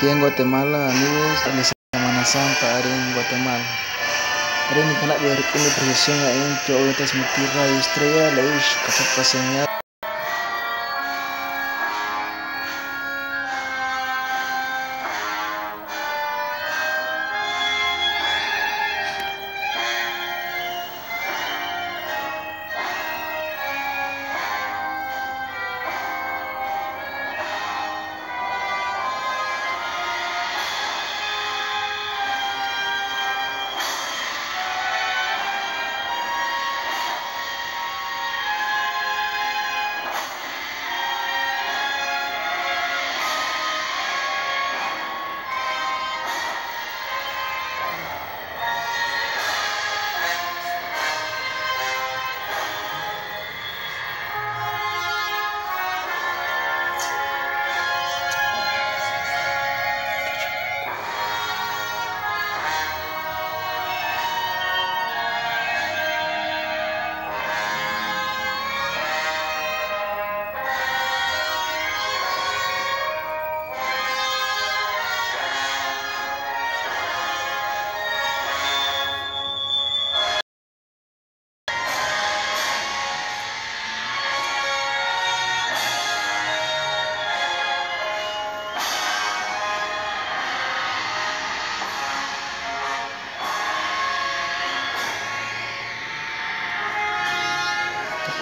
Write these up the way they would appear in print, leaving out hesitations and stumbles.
Aquí en Guatemala, amigos, en la Semana Santa, ahora en Guatemala. Ahora ni kana ver kini procesión en que hoy transmitir Radio Estrella, la ish, cachapa señal.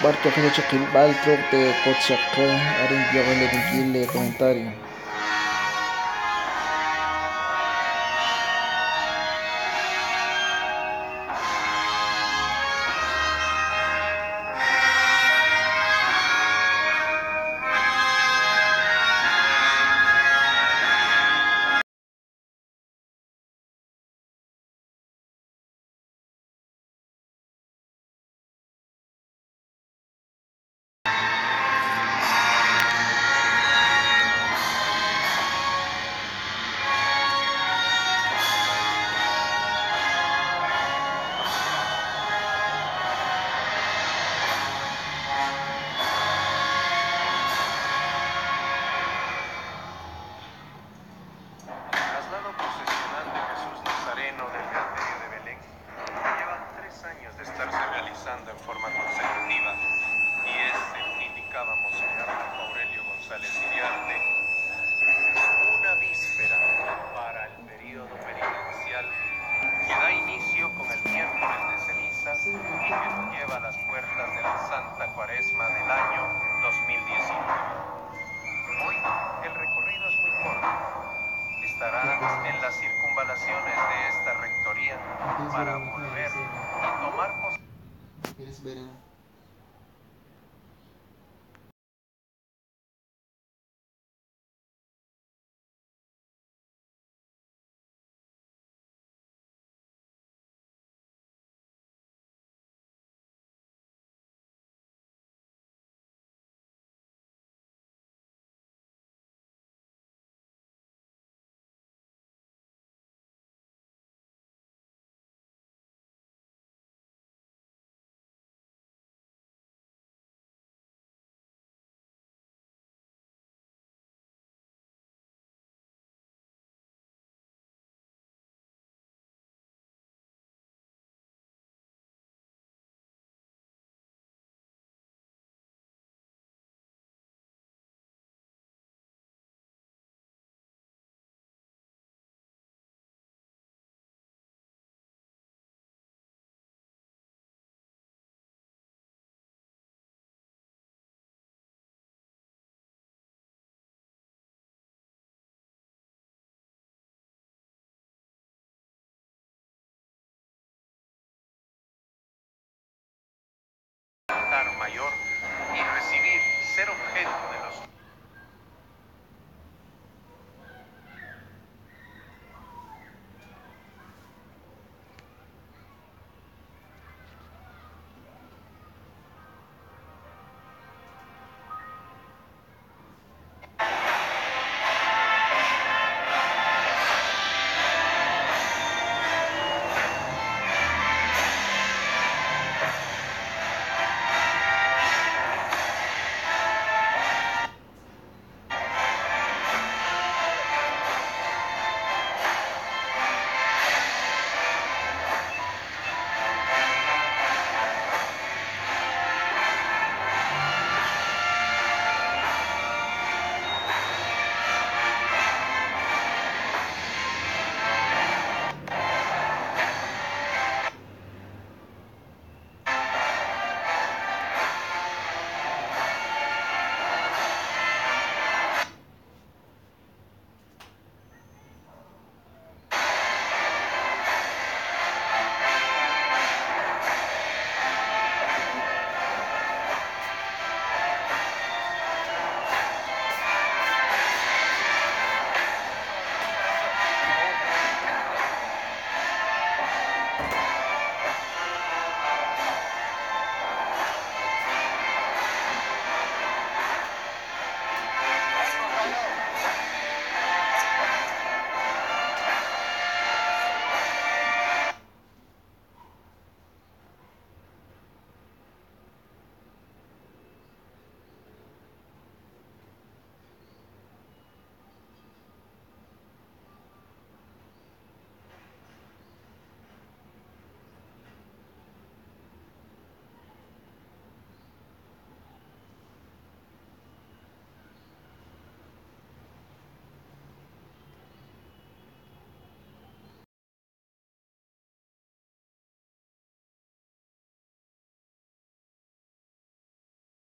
Barco que hecho que el baltro de Cochaca, arin yo le comentario. En forma consecutiva y según indicaba Monseñor Marco Aurelio González Iriarte, una víspera para el periodo penitencial que da inicio con el miércoles de cenizas y que nos lleva a las puertas de la Santa Cuaresma del año 2019. Hoy el recorrido es muy corto. Estará en las circunvalaciones de esta rectoría para volver a tomar posesión.